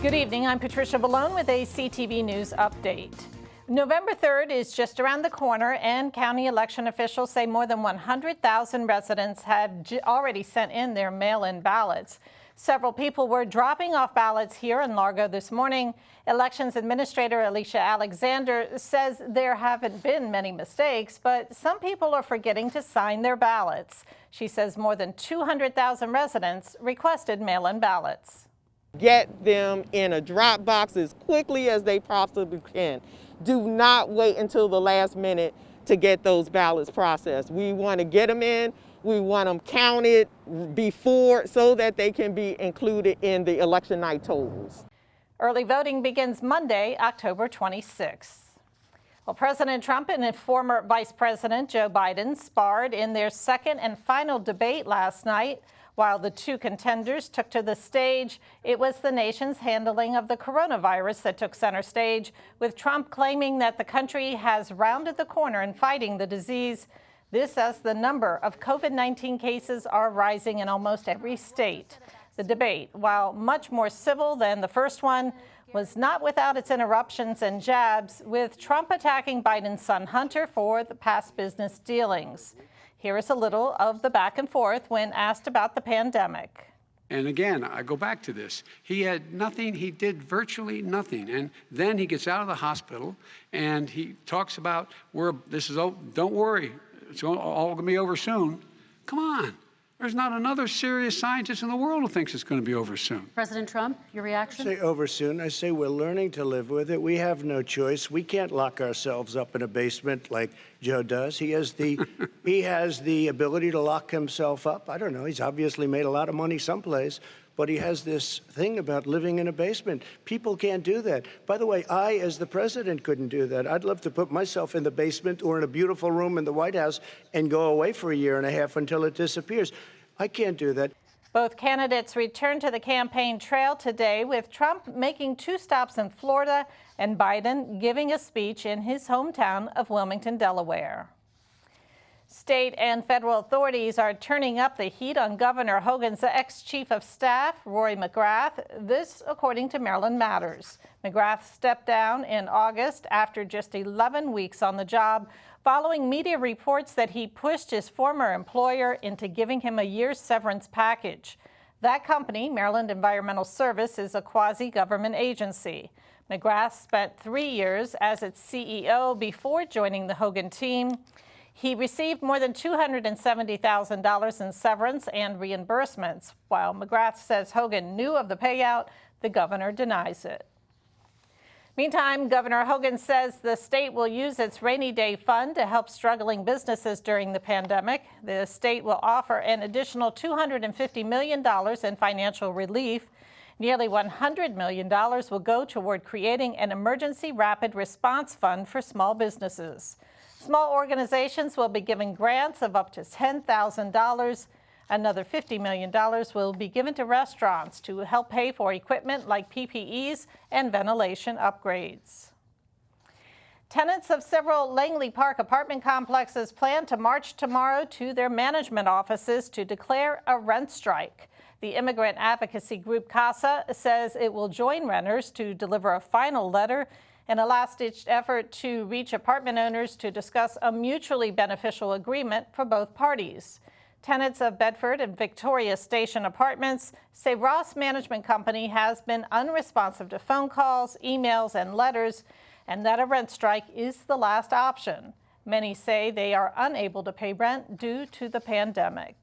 Good evening, I'm Patricia Balone with a CTV News update. November 3rd is just around the corner, and county election officials say more than 100,000 residents have already sent in their mail-in ballots. Several people were dropping off ballots here in Largo this morning. Elections Administrator Alicia Alexander says there haven't been many mistakes, but some people are forgetting to sign their ballots. She says more than 200,000 residents requested mail-in ballots. Get them in a drop box as quickly as they possibly can. Do not wait until the last minute to get those ballots processed. We want to get them in. We want them counted before so that they can be included in the election night totals. Early voting begins Monday, October 26th. Well, President Trump and former Vice President Joe Biden sparred in their second and final debate last night. While the two contenders took to the stage, it was the nation's handling of the coronavirus that took center stage, with Trump claiming that the country has rounded the corner in fighting the disease. This as the number of COVID-19 cases are rising in almost every state. The debate, while much more civil than the first one, was not without its interruptions and jabs, with Trump attacking Biden's son Hunter for the past business dealings. Here is a little of the back and forth when asked about the pandemic. And again, I go back to this. He had nothing. He did virtually nothing. And then he gets out of the hospital and he talks about don't worry, it's all going to be over soon. Come on. There's not another serious scientist in the world who thinks it's going to be over soon. President Trump, your reaction? I say over soon. I say we're learning to live with it. We have no choice. We can't lock ourselves up in a basement like Joe does. He has the ability to lock himself up. I don't know. He's obviously made a lot of money someplace, but he has this thing about living in a basement. People can't do that. By the way, I, as the president, couldn't do that. I'd love to put myself in the basement or in a beautiful room in the White House and go away for a year and a half until it disappears. I can't do that. Both candidates returned to the campaign trail today, with Trump making 2 stops in Florida and Biden giving a speech in his hometown of Wilmington, Delaware. State and federal authorities are turning up the heat on Governor Hogan's ex-chief of staff, Roy McGrath. This, according to Mailin Matters. McGrath stepped down in August after just 11 weeks on the job, following media reports that he pushed his former employer into giving him a year's severance package. That company, Maryland Environmental Service, is a quasi-government agency. McGrath spent 3 years as its CEO before joining the Hogan team. He received more than $270,000 in severance and reimbursements. While McGrath says Hogan knew of the payout, the governor denies it. Meantime, Governor Hogan says the state will use its rainy day fund to help struggling businesses during the pandemic. The state will offer an additional $250 million in financial relief. Nearly $100 million will go toward creating an emergency rapid response fund for small businesses. Small organizations will be given grants of up to $10,000. Another $50 million will be given to restaurants to help pay for equipment like PPEs and ventilation upgrades. Tenants of several Langley Park apartment complexes plan to march tomorrow to their management offices to declare a rent strike. The immigrant advocacy group CASA says it will join renters to deliver a final letter in a last-ditch effort to reach apartment owners to discuss a mutually beneficial agreement for both parties. Tenants of Bedford and Victoria Station apartments say Ross Management Company has been unresponsive to phone calls, emails, and letters, and that a rent strike is the last option. Many say they are unable to pay rent due to the pandemic.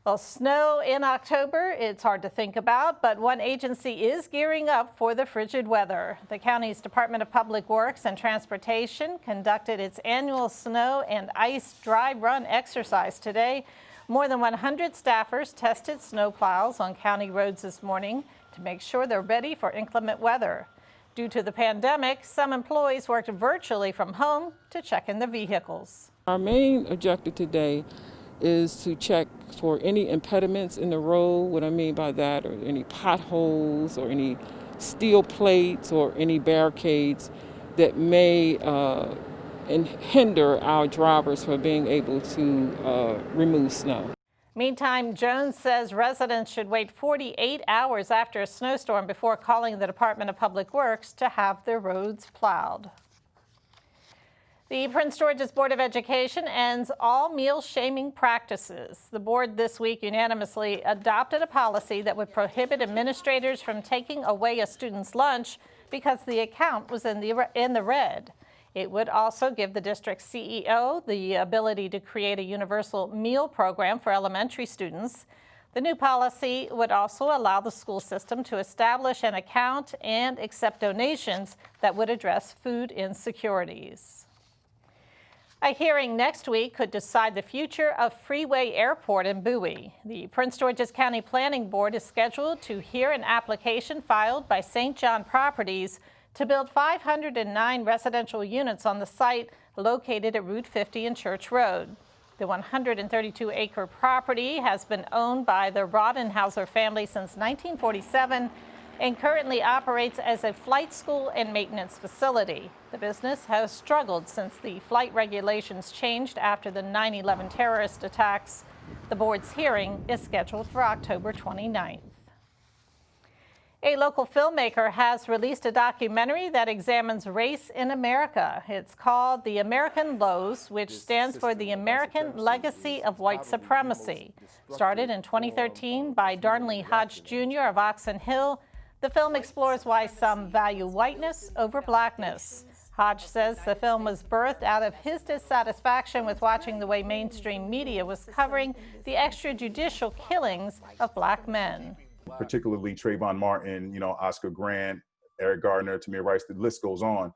Well, snow in October, it's hard to think about, but one agency is gearing up for the frigid weather. The county's Department of Public Works and Transportation conducted its annual snow and ice dry run exercise today. More than 100 staffers tested snowplows on county roads this morning to make sure they're ready for inclement weather. Due to the pandemic, some employees worked virtually from home to check in the vehicles. Our main objective today is to check for any impediments in the road. What I mean by that, or any potholes or any steel plates or any barricades that may hinder our drivers from being able to remove snow. Meantime, Jones says residents should wait 48 hours after a snowstorm before calling the Department of Public Works to have their roads plowed. The Prince George's Board of Education ends all meal shaming practices. The board this week unanimously adopted a policy that would prohibit administrators from taking away a student's lunch because the account was in the red. It would also give the district CEO the ability to create a universal meal program for elementary students. The new policy would also allow the school system to establish an account and accept donations that would address food insecurities. A hearing next week could decide the future of Freeway Airport in Bowie. The Prince George's County Planning Board is scheduled to hear an application filed by St. John Properties to build 509 residential units on the site located at Route 50 and Church Road. The 132-acre property has been owned by the Rodenhauser family since 1947 and currently operates as a flight school and maintenance facility. The business has struggled since the flight regulations changed after the 9/11 terrorist attacks. The board's hearing is scheduled for October 29th. A local filmmaker has released a documentary that examines race in America. It's called The American Lows, which stands for the American Legacy of White Supremacy. Started in 2013 by Darnley Hodge Jr. of Oxon Hill, the film explores why some value whiteness over blackness. Hodge says the film was birthed out of his dissatisfaction with watching the way mainstream media was covering the extrajudicial killings of black men. Particularly Trayvon Martin, Oscar Grant, Eric Gardner, Tamir Rice, the list goes on.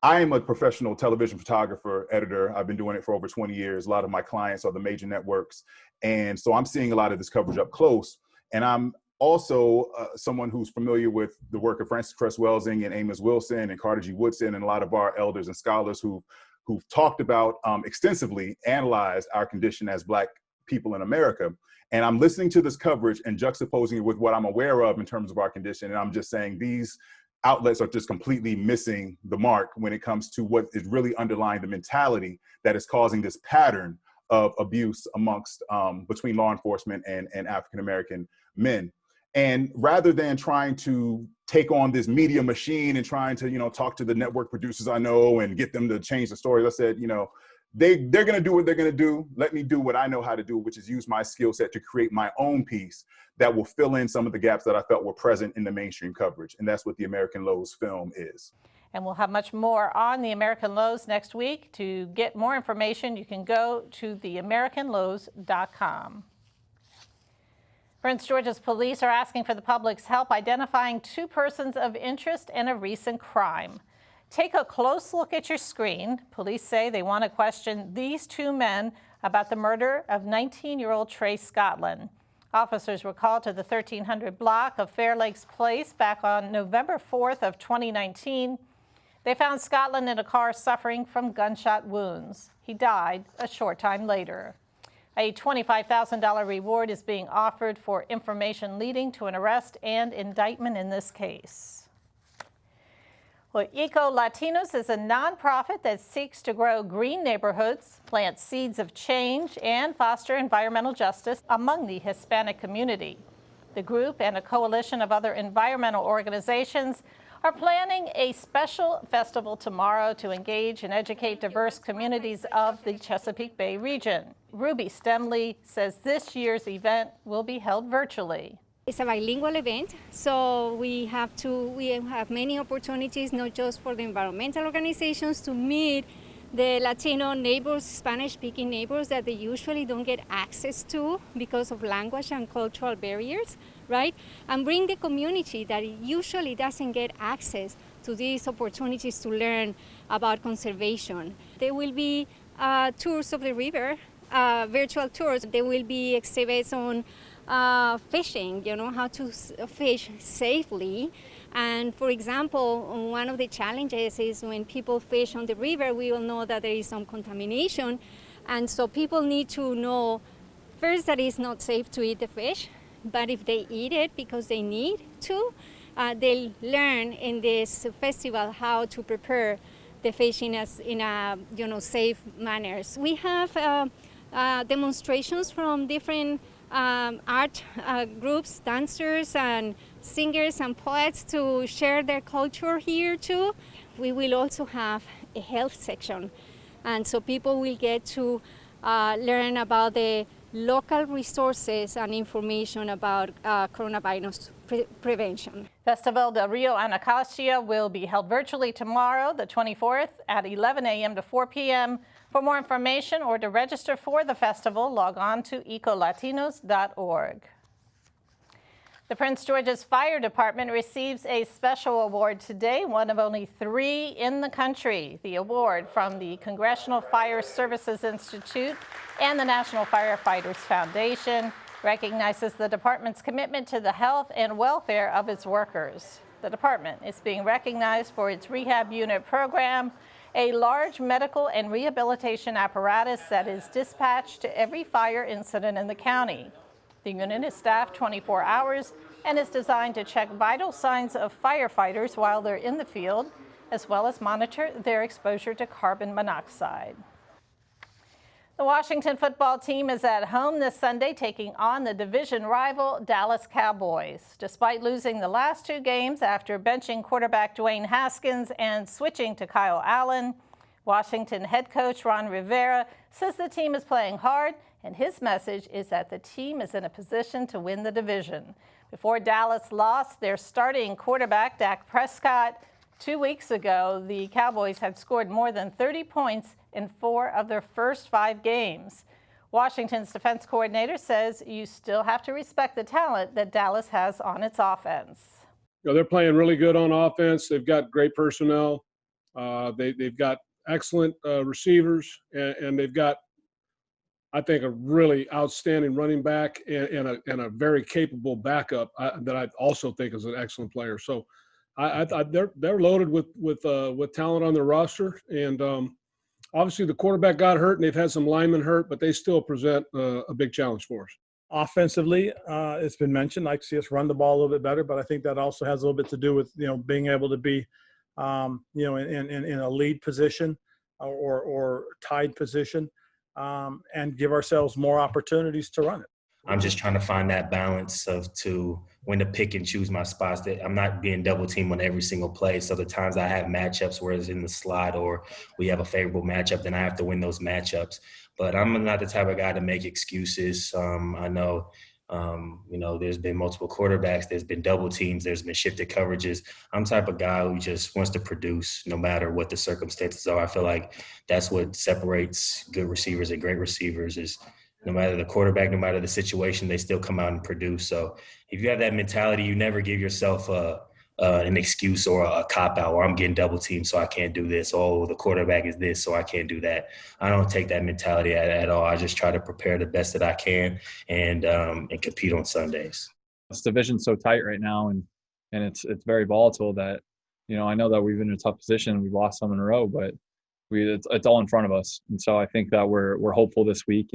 I am a professional television photographer, editor. I've been doing it for over 20 years. A lot of my clients are the major networks. And so I'm seeing a lot of this coverage up close. And I'm also someone who's familiar with the work of Frances Cress Welsing and Amos Wilson and Carter G. Woodson and a lot of our elders and scholars who've talked about extensively, analyzed our condition as Black people in America. And I'm listening to this coverage and juxtaposing it with what I'm aware of in terms of our condition. And I'm just saying these outlets are just completely missing the mark when it comes to what is really underlying the mentality that is causing this pattern of abuse amongst between law enforcement and African-American men. And rather than trying to take on this media machine and trying to, talk to the network producers I know and get them to change the story, I said, they're going to do what they're going to do. Let me do what I know how to do, which is use my skill set to create my own piece that will fill in some of the gaps that I felt were present in the mainstream coverage. And that's what the American Lows film is. And we'll have much more on the American Lows next week. To get more information, you can go to theamericanlows.com. Prince George's police are asking for the public's help identifying two persons of interest in a recent crime. Take a close look at your screen. Police say they want to question these two men about the murder of 19-year-old Trey Scotland. Officers were called to the 1300 block of Fair Lakes Place back on November 4th of 2019. They found Scotland in a car suffering from gunshot wounds. He died a short time later. A $25,000 reward is being offered for information leading to an arrest and indictment in this case. Well, Eco Latinos is a nonprofit that seeks to grow green neighborhoods, plant seeds of change, and foster environmental justice among the Hispanic community. The group and a coalition of other environmental organizations are planning a special festival tomorrow to engage and educate diverse communities of the Chesapeake Bay region. Ruby Stemley says this year's event will be held virtually. It's a bilingual event, so we have many opportunities, not just for the environmental organizations, to meet the Latino neighbors, Spanish-speaking neighbors that they usually don't get access to because of language and cultural barriers, right? And bring the community that usually doesn't get access to these opportunities to learn about conservation. There will be tours of the river, virtual tours. There will be exhibits on fishing, how to fish safely. And for example, one of the challenges is when people fish on the river, we all know that there is some contamination. And so people need to know first that it's not safe to eat the fish, but if they eat it because they need to, they'll learn in this festival how to prepare the fish in a safe manners. We have demonstrations from different art groups, dancers and singers and poets to share their culture here too. We will also have a health section, and so people will get to learn about the local resources and information about coronavirus prevention. Festival del Rio Anacostia will be held virtually tomorrow, the 24th, at 11 a.m. to 4 p.m. For more information or to register for the festival, log on to ecolatinos.org. The Prince George's Fire Department receives a special award today, one of only 3 in the country. The award from the Congressional Fire Services Institute and the National Firefighters Foundation recognizes the department's commitment to the health and welfare of its workers. The department is being recognized for its rehab unit program, a large medical and rehabilitation apparatus that is dispatched to every fire incident in the county. The unit is staffed 24 hours and is designed to check vital signs of firefighters while they're in the field, as well as monitor their exposure to carbon monoxide. The Washington football team is at home this Sunday, taking on the division rival Dallas Cowboys. Despite losing the last 2 games after benching quarterback Dwayne Haskins and switching to Kyle Allen, Washington head coach Ron Rivera says the team is playing hard, and his message is that the team is in a position to win the division. Before Dallas lost their starting quarterback, Dak Prescott, 2 weeks ago, the Cowboys had scored more than 30 points in 4 of their first 5 games. Washington's defense coordinator says you still have to respect the talent that Dallas has on its offense. You know, they're playing really good on offense. They've got great personnel. They've got excellent receivers, and they've got, I think, a really outstanding running back and a very capable backup that I also think is an excellent player. So they're loaded with talent on their roster, and obviously the quarterback got hurt and they've had some linemen hurt, but they still present a big challenge for us. Offensively, it's been mentioned, I'd like to see us run the ball a little bit better, but I think that also has a little bit to do with, being able to be, in a lead position or tied position, and give ourselves more opportunities to run it. I'm just trying to find that balance to when to pick and choose my spots. That I'm not being double teamed on every single play. So the times I have matchups where it's in the slot or we have a favorable matchup, then I have to win those matchups. But I'm not the type of guy to make excuses. I know, there's been multiple quarterbacks, there's been double teams, there's been shifted coverages. I'm the type of guy who just wants to produce no matter what the circumstances are. I feel like that's what separates good receivers and great receivers is no matter the quarterback, no matter the situation, they still come out and produce. So if you have that mentality, you never give yourself an excuse or a cop-out, or I'm getting double teamed so I can't do this. Oh, the quarterback is this, so I can't do that. I don't take that mentality at all. I just try to prepare the best that I can and compete on Sundays. This division's so tight right now, and it's very volatile that, I know that we've been in a tough position. We've lost some in a row, but it's all in front of us. And so I think that we're hopeful this week.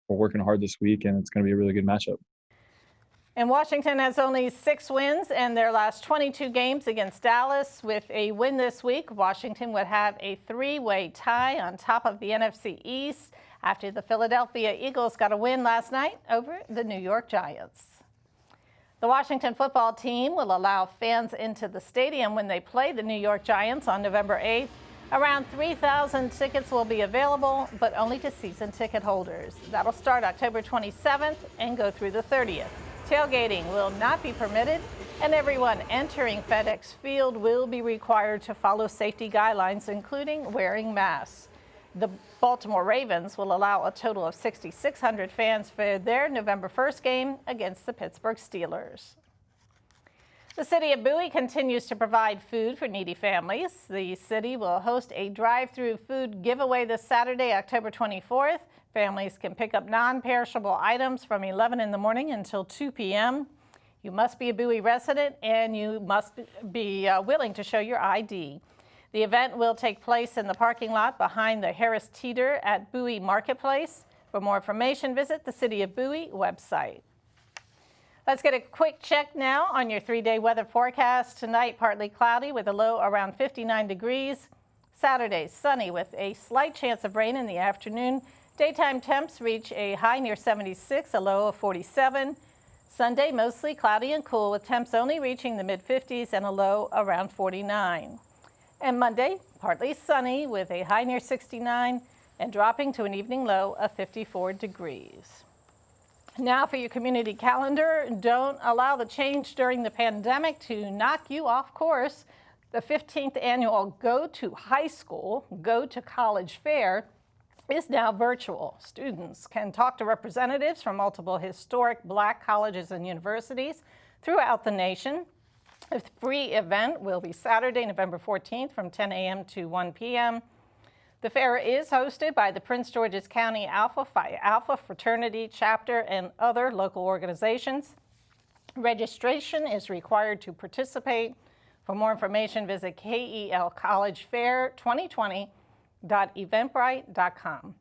We're working hard this week, and it's going to be a really good matchup. And Washington has only 6 wins in their last 22 games against Dallas. With a win this week, Washington would have a 3-way tie on top of the NFC East after the Philadelphia Eagles got a win last night over the New York Giants. The Washington football team will allow fans into the stadium when they play the New York Giants on November 8th. Around 3,000 tickets will be available, but only to season ticket holders. That'll start October 27th and go through the 30th. Tailgating will not be permitted, and everyone entering FedEx Field will be required to follow safety guidelines, including wearing masks. The Baltimore Ravens will allow a total of 6,600 fans for their November 1st game against the Pittsburgh Steelers. The city of Bowie continues to provide food for needy families. The city will host a drive-through food giveaway this Saturday, October 24th. Families can pick up non-perishable items from 11 in the morning until 2 p.m. You must be a Bowie resident and you must be willing to show your ID. The event will take place in the parking lot behind the Harris Teeter at Bowie Marketplace. For more information, visit the City of Bowie website. Let's get a quick check now on your 3-day weather forecast. Tonight, partly cloudy with a low around 59 degrees. Saturday, sunny with a slight chance of rain in the afternoon. Daytime temps reach a high near 76, a low of 47. Sunday, mostly cloudy and cool, with temps only reaching the mid-50s and a low around 49. And Monday, partly sunny with a high near 69 and dropping to an evening low of 54 degrees. Now for your community calendar, don't allow the change during the pandemic to knock you off course. The 15th annual Go to High School, Go to College Fair is now virtual. Students can talk to representatives from multiple historic Black colleges and universities throughout the nation. A free event will be Saturday, November 14th from 10 a.m. to 1 p.m. The fair is hosted by the Prince George's County Alpha Phi Alpha Fraternity Chapter and other local organizations. Registration is required to participate. For more information, visit kelcollegefair2020.eventbrite.com.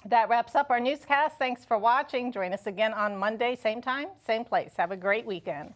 That wraps up our newscast. Thanks for watching. Join us again on Monday, same time, same place. Have a great weekend.